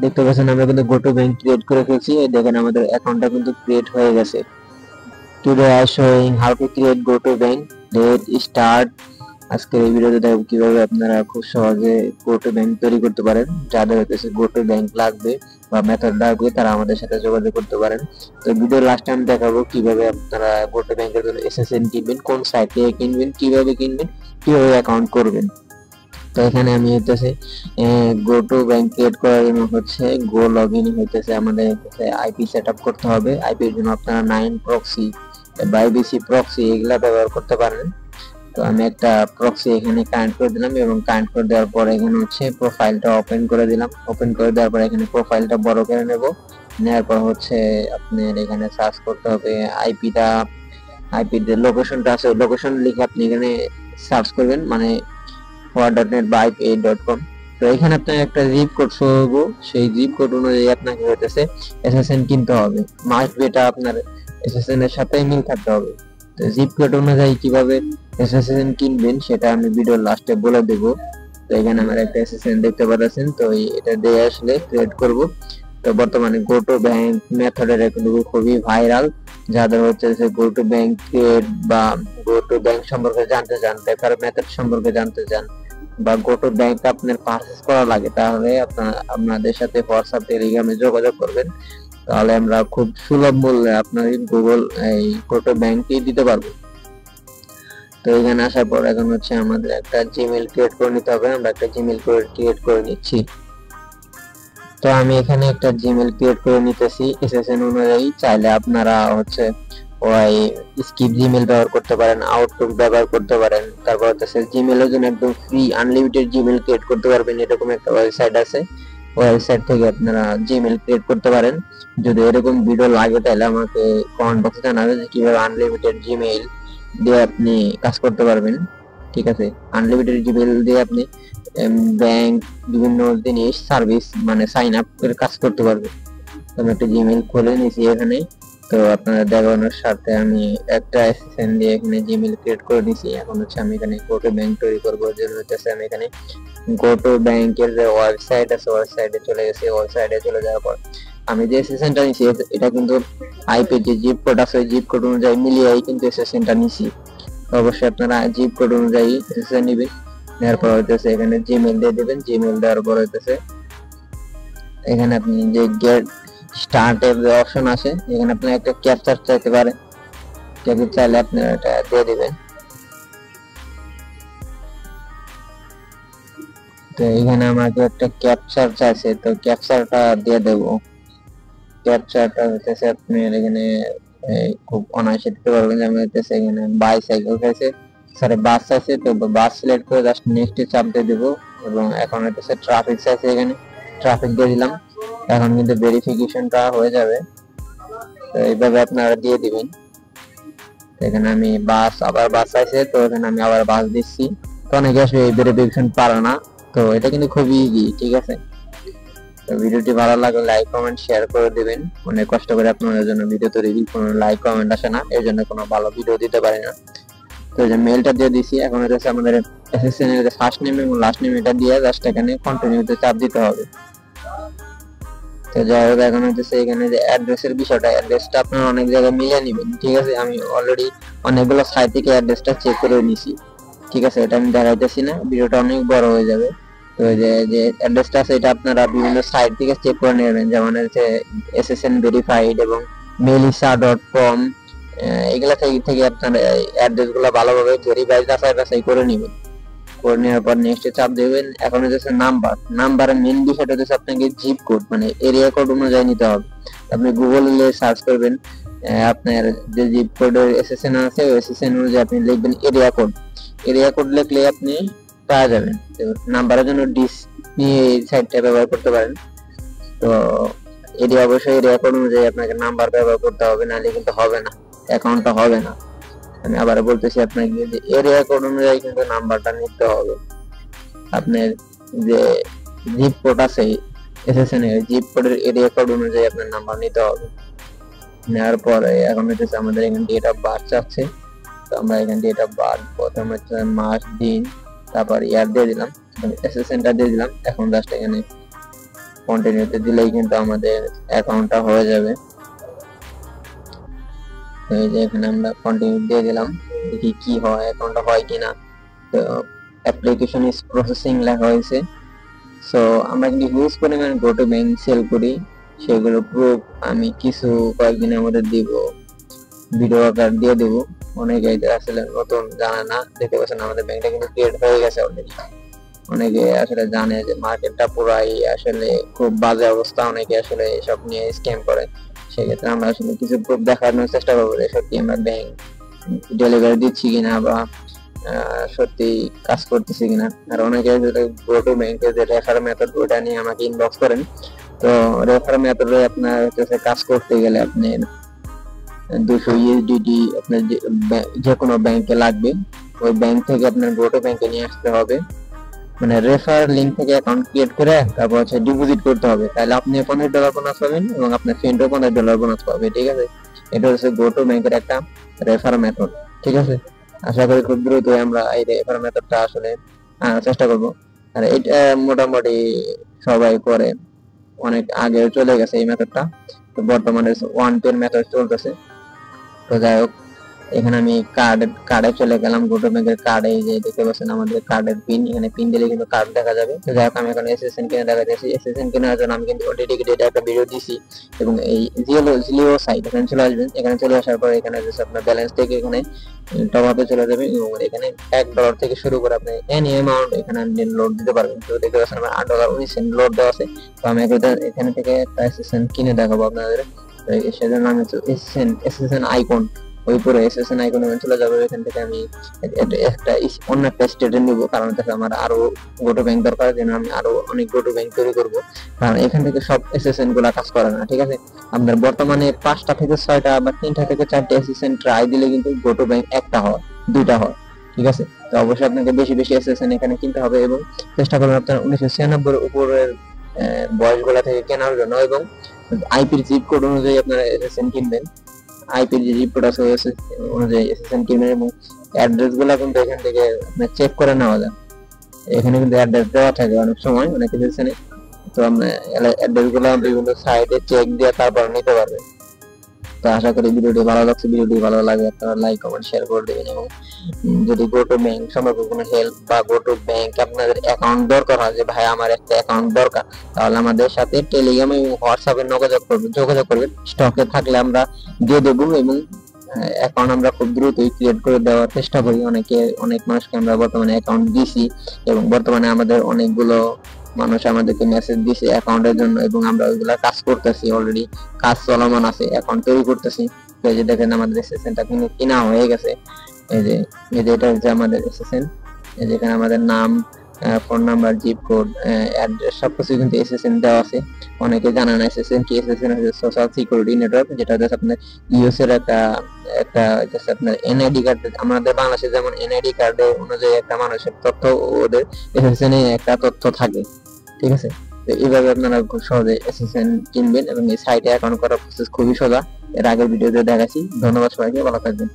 দেখতে পাচ্ছেন আমরা কিন্তু গো টু ব্যাংক ক্রিয়েট করে ফেলছি। দেখেন আমাদের অ্যাকাউন্টটা কিন্তু ক্রিয়েট হয়ে গেছে। Today I showing how to create go to bank. Let start. আজকে এই ভিডিওতে দেখব কিভাবে আপনারা খুব সহজে গো টু ব্যাংক তৈরি করতে পারেন। যাদের হচ্ছে গো টু ব্যাংক লাগবে বা মেথড লাগবে তারা আমাদের সাথে যোগাযোগ করতে পারেন। তো ভিডিও লাস্ট টাইম দেখাবো কিভাবে আপনারা গো টু ব্যাংকের জন্য এসএসএন কিনবেন, কোন সাইট থেকে কিনবেন, কিভাবে অ্যাকাউন্ট করবেন। তো এখানে আমি হইতেছে গো টু ব্যাংক ক্রিয়েট করার জন্য হচ্ছে গো লগইন হইতেছে আমাদের আইপি সেটআপ করতে হবে। আইপি এর জন্য আপনারা 9 প্রক্সি বা আইবিসি প্রক্সি এগুলা ব্যবহার করতে পারেন। তো আমি একটা প্রক্সি এখানে কানেক্ট করে দিলাম এবং কানেক্ট করে দেওয়ার পর এখানে হচ্ছে প্রোফাইলটা ওপেন করে দিলাম। ওপেন করে দেওয়ার পর এখানে প্রোফাইলটা বড় করে নেব। নেওয়ার পর হচ্ছে আপনার এখানে সার্চ করতে হবে আইপিটা, আইপির যে লোকেশনটা আছে লোকেশন লিখে আপনি এখানে সার্চ করবেন, মানে word.net বা ip8.com। তো এখানে আপনার একটা জিপ কোড শো হবে, সেই জিপ কোড অনুযায়ী আপনাকে হইতেছে এসএসএন কিনতে হবে। মাস্ট বি এটা আপনার এসএসএন এর সাথে মিল থাকতে হবে। তো জিপ কোড অনুযায়ী কিভাবে এসএসএন কিনবেন সেটা আমি ভিডিওর লাস্টে বলে দেব। তো এখানে আমার একটা এসএসএন দেখতে পাচ্ছেন, তো এটা দিয়ে আসলে ক্রিয়েট করব। তো বর্তমানে গো টু ব্যাংক মেথডের কিন্তু খুবই ভাইরাল। যাদের হচ্ছে গো টু ব্যাংক ক্রিয়েট বা গো টু ব্যাংক সম্পর্কে জানতে চান, রেফার মেথড সম্পর্কে জানতে চান বা গো টু ব্যাংক আপনার পারচেজ করা লাগে, তাহলে আপনাদের সাথে হোয়াটসঅ্যাপ টেলিগ্রামে যোগাযোগ করবেন। তাহলে আমরা খুব সুলভ মূল্যে আপনার গুগল এই গো টু ব্যাংকই দিতে পারবো। তো এখানে আসার পর এখন হচ্ছে আমাদের একটা জিমেইল ক্রিয়েট করে নিতে হবে। আমরা একটা জিমেইল ক্রিয়েট করে নিচ্ছি। তো আমি এখানে একটা জিমেইল ক্রিয়েট করে নিতেছি এসএসএন অনুযায়ী। চাইলে আপনারা হচ্ছে ওই স্কিপ জিমেইল ব্যবহার করতে পারেন, আউটলুক ব্যবহার করতে পারেন। তারপর হচ্ছে জিমেইলের জন্য একদম ফ্রি আনলিমিটেড জিমেইল ক্রিয়েট করতে পারবেন, এরকম একটা ওয়েবসাইট আছে। ওয়েবসাইট থেকে আপনারা জিমেইল ক্রিয়েট করতে পারেন। যদি এরকম ভিডিও লাগে তাহলে আমাকে কমেন্ট বক্সে জানাবেন যে কিভাবে আনলিমিটেড জিমেইল দিয়ে আপনি কাজ করতে পারবেন। ঠিক আছে, আনলিমিটেড জিমেইল দিয়ে আপনি ব্যাংক বিভিন্ন জিনিস সার্ভিস মানে সাইন আপ করে কাজ করতে পারবে। আমি একটা জিমেইল খুলে নিয়েছি এখানে। তো আপনারা দেখানোর সাথে আমি একটা এসএসএন দিয়ে এখানে জিমেইল ক্রিয়েট করে নিয়েছি। এখন হচ্ছে আমি এখানে গো টু ব্যাংক তৈরি করবো। জন্য হচ্ছে আমি এখানে গো টু ব্যাংকের যে ওয়েবসাইট আছে ওয়েবসাইটে চলে গেছি। ওয়েবসাইটে চলে যাওয়ার পর আমি যে এসএসএনটা নিয়েছি এটা কিন্তু আইপি যে জিপ কোড আছে জিপ কোড অনুযায়ী মিলিয়েই কিন্তু এসএসএনটা নিয়েছি। অবশ্যই আপনারা জিপ কোড অনুযায়ী এসএসএন নেবেন। এরপর হইতেছে এখানে জিমেইল দিয়ে দিবেন। জিমেইল দেওয়ার পর হইতেছে এখানে আপনি যে গেট স্টার্টের যে অপশন আছে এখানে আপনি একটা ক্যাপচার চাইতে পারেন, ক্যাপচার চাইলে আপনি এটা দিয়ে দিবেন। তো এখানে আমাকে একটা ক্যাপচার চাইছে, তো ক্যাপচারটা দিয়ে দেব। ক্যাপচারটা হইতেছে আপনি এখানে খুব অনায়াসে দিতে পারবেন। আমি হইতেছে এখানে বাইসাইকেল চাইছে, সরি বাস আছে, তো বাস সিলেক্ট করে জাস্ট নেক্সট চাপ দিয়ে দেব। এবং এখন হচ্ছে ট্রাফিক আছে, এখানে ট্রাফিক দিয়ে দিলাম। এখন কিন্তু ভেরিফিকেশনটা হয়ে যাবে। তো এইভাবে আপনারা দিয়ে দিবেন। এখানে আমি বাস আবার বাস আছে, তো এখানে আমি আবার বাস দিচ্ছি। তো অনেকে আসলে এই ভেরিফিকেশন পারে না, তো এটা কিন্তু খুবই ইজি। ঠিক আছে, তো ভিডিওটি ভালো লাগলে লাইক কমেন্ট শেয়ার করে দিবেন। অনেক কষ্ট করে আপনাদের জন্য ভিডিও তৈরি, কোনো লাইক কমেন্ট আসে না, এর জন্য কোনো ভালো ভিডিও দিতে পারি না। তো যে মেলটা দিয়ে দিছি, এখন হচ্ছে আমাদের এসএসএন এর ফার্স্ট নেম এবং লাস্ট নেম এটা দিয়ে জাস্ট এখানে কন্টিনিউতে চাপ দিতে হবে। তো যাই হোক, এখন হচ্ছে এখানে যে অ্যাড্রেসের বিষয়টা, অ্যাড্রেসটা আপনারা অনেক জায়গায় মিলিয়ে নেবেন। ঠিক আছে, আমি অলরেডি অনেকগুলো সাইট থেকে অ্যাড্রেসটা চেক করে নিছি। ঠিক আছে, এটা আমি দেখাইতেছি না, ভিডিওটা অনেক বড় হয়ে যাবে। তো যে অ্যাড্রেসটা আছে এটা আপনারা বিভিন্ন সাইট থেকে চেক করে নেবেন, যেমন হচ্ছে এসএসএন ভেরিফাইড এবং melissa.com এগুলা থেকে আপনারা অ্যাড্রেসগুলো ভালোভাবে ভেরিফাই যাচাই করে নেবেন। করে নেওয়ার পর নেক্সট চাপ দেবেন। এখন হচ্ছে নাম্বারের মেইন বিষয়টা হচ্ছে আপনাকে জিপ কোড মানে এরিয়া কোড অনুযায়ী নিতে হবে। আপনি গুগলে সার্চ করবেন, আপনার যে জিপ কোডের এসএসএন আছে ওই এসএসএন অনুযায়ী আপনি লিখবেন এরিয়া কোড লিখলে আপনি পাওয়া যাবেন। নাম্বারের জন্য ডিস নিয়ে এই সাইটটা ব্যবহার করতে পারেন। তো অবশ্যই এরিয়া কোড অনুযায়ী আপনাকে নাম্বার ব্যবহার করতে হবে, নাহলে কিন্তু হবে না, অ্যাকাউন্টটা হবে না। আমি আবার বলতেছি আপনাকে যে এরিয়া কোড অনুযায়ী কিন্তু নাম্বারটা নিতে হবে। আপনার যে জিপ কোড আছে এসএসএন এর জিপ কোডের এরিয়া কোড অনুযায়ী আপনার নাম্বার নিতে হবে। নেওয়ার পরে এখন হচ্ছে আমাদের এখানে ডেট অফ বার্থ আছে। তো আমরা এখানে ডেট অফ বার্থ প্রথম হচ্ছে মাস দিন তারপর ইয়ার দিয়ে দিলাম, এসএসএনটা দিয়ে দিলাম। এখন জাস্ট এখানে কন্টিনিউতে দিলেই কিন্তু আমাদের অ্যাকাউন্টটা হয়ে যাবে। তো এই যে এখানে আমরা কন্টিনিউ দিয়ে দিলাম, দেখি কি হয়, অ্যাকাউন্টটা হয় কিনা। তো অ্যাপ্লিকেশন ইজ প্রসেসিং লেখা হয়েছে। সো আমরা কিন্তু হিউজ পরিমাণ গো টু ব্যাংক সেল করি, সেগুলো প্রুফ আমি কিছু কয়েকদিনের মধ্যে দিব, ভিডিও আকার দিয়ে দেবো। অনেকে আসলে নতুন জানে না, দেখতে পাচ্ছেন আমাদের ব্যাংকটা কিন্তু ক্রিয়েট হয়ে গেছে অলরেডি। অনেকে আসলে জানে যে মার্কেটটা পুরাই আসলে খুব বাজে অবস্থা, অনেকে আসলে এসব নিয়ে স্ক্যাম করে। সেক্ষেত্রে আমরা আসলে কিছু প্রুফ দেখানোর চেষ্টা করবো যে সত্যি আমরা ব্যাংক ডেলিভারি দিচ্ছি কিনা বা সত্যি কাজ করতেছি কিনা। আর অনেকে গো টু ব্যাংকের যে রেফার মেথড ওটা নিয়ে আমাকে ইনবক্স করেন। তো রেফার মেথডে আপনার হচ্ছে কাজ করতে গেলে আপনি 200 ইউএসডিটি আপনার যে কোনো ব্যাংকে লাগবে, ওই ব্যাংক থেকে আপনার গো টু ব্যাংকে নিয়ে আসতে হবে। মানে রেফার লিংক থেকে অ্যাকাউন্ট ক্রিয়েট করে তারপর হচ্ছে ডিপোজিট করতে হবে, তাহলে আপনি $15 বোনাস পাবেন এবং আপনার ফ্রেন্ডও $15 বোনাস পাবে। ঠিক আছে, এটা হচ্ছে গো টু ব্যাংকের একটা রেফার মেথড। ঠিক আছে, আশা করি খুব দ্রুতই আমরা এই রেফার মেথডটা আসলে চেষ্টা করব। আর এটা মোটামুটি সবাই করে, অনেক আগে চলে গেছে এই মেথডটা। তো বর্তমানে ওয়ান পের মেথড চলতেছে। তো যাই হোক, এখানে আমি কার্ডে চলে গেলাম, গো টু ব্যাংকের কার্ডে যে দেখতে পাচ্ছেন আমাদের কার্ডের পিন, এখানে পিন দিলে কিন্তু কার্ড দেখা যাবে। তো যাই হোক, আমি এখন এসএসএন কিনে দেখা যাচ্ছে। এসএসএন কেনার জন্য আমি কিন্তু ডেডিকেটেড একটা ভিডিও দিছি এবং এই জিও সাইট এখানে চলে আসবেন। এখানে চলে আসার পর এখানে যে আপনার ব্যালেন্স থেকে এখানে টপ আপে চলে যাবে এবং এখানে $1 থেকে শুরু করে আপনি এনি অ্যামাউন্ট এখানে লোড দিতে পারবেন। তো দেখতে পাচ্ছেন আমার $8.19 লোড দেওয়া আছে। তো আমি এখানে থেকে একটা এসএসএন কিনে দেখাবো আপনাদের। সেজন্য আমি এসএসএন আইকন, ওই পুরো এসএসএন আইকনে চলে যাবে। এখান থেকে আমি একটা অন্য একটা স্টেটে নিব, কারণ হচ্ছে আমার আরো গো টু ব্যাংক দরকার, যেন আমি আরো অনেক গো টু ব্যাংক তৈরি করব। কারণ এখান থেকে সব এসএসএন গুলা কাজ করে না। ঠিক আছে, আপনার বর্তমানে 5টা থেকে 6টা বা 3টা থেকে 4টা এসএসএন ট্রাই দিলে কিন্তু গো টু ব্যাংক একটা হয়, 2টা হয়। ঠিক আছে, তো অবশ্যই আপনাকে বেশি বেশি এসএসএন এখানে কিনতে হবে এবং চেষ্টা করবেন আপনার 1996 উপরের বয়সগুলা থেকে কেনার জন্য, এবং আইপির জিপ কোড অনুযায়ী আপনারা এসএসএন কিনবেন। আইপি যে রিপোর্ট আছে অনুযায়ী এসএসএন কিনবেন এবং অ্যাড্রেস গুলা কিন্তু এখান থেকে আপনার চেক করে নেওয়া যায়। এখানে কিন্তু অ্যাড্রেস দেওয়া থাকে অনেক সময় অনেক এসএসএনে। তো আমরা অ্যাড্রেস গুলা বিভিন্ন সাইটে চেক দিয়ে তারপর নিতে পারবেন। তো আশা করি ভিডিওটি ভালো লাগছে। ভিডিওটি ভালো লাগে আপনারা লাইক কমেন্ট শেয়ার করে দেবেন এবং যদি গো টু ব্যাংক সম্পর্কে কোনো হেল্প বা গো টু ব্যাংক আপনাদের অ্যাকাউন্ট দরকার হয়, যে ভাই আমার একটা অ্যাকাউন্ট দরকার, তাহলে আমাদের সাথে টেলিগ্রাম এবং হোয়াটসঅ্যাপে যোগাযোগ করবেন। স্টকে থাকলে আমরা দিয়ে দেবো এবং অ্যাকাউন্ট আমরা খুব দ্রুতই ক্রিয়েট করে দেওয়ার চেষ্টা করি। অনেক মানুষকে আমরা বর্তমানে অ্যাকাউন্ট দিছি এবং বর্তমানে আমাদের অনেকগুলো মানুষ আমাদেরকে মেসেজ দিছে অ্যাকাউন্টের জন্য এবং আমরা ওইগুলা কাজ করতেছি, অলরেডি কাজ চলমান আছে, অ্যাকাউন্ট তৈরি করতেছি। এই যে দেখেন আমাদের এসএসএনটা কিনা হয়ে গেছে। এই যে এটা হচ্ছে আমাদের এসএসএন। এই যে এখানে আমাদের নাম, phone number, zip code, address সবকিছু কিন্তু এসএসএন দেওয়া আছে। অনেকে জানেন না এসএসএন কি। এসএসএন হচ্ছে সোশ্যাল সিকিউরিটি নেটওয়ার্ক, যেটা হচ্ছে আপনার ইউএস এর একটা আপনার এনআইডি কার্ড। আমাদের বাংলাদেশে যেমন এনআইডি কার্ডে অনুযায়ী একটা মানুষের তথ্য, ওদের এসএসএন এ একটা তথ্য থাকে। ঠিক আছে, তো এইভাবে আপনারা খুব সহজে এসএসএন কিনবেন এবং এই সাইটে অ্যাকাউন্ট করার প্রসেস খুবই সোজা। এর আগের ভিডিওতে দেখাচ্ছি। ধন্যবাদ সবাইকে, ভালো থাকবেন।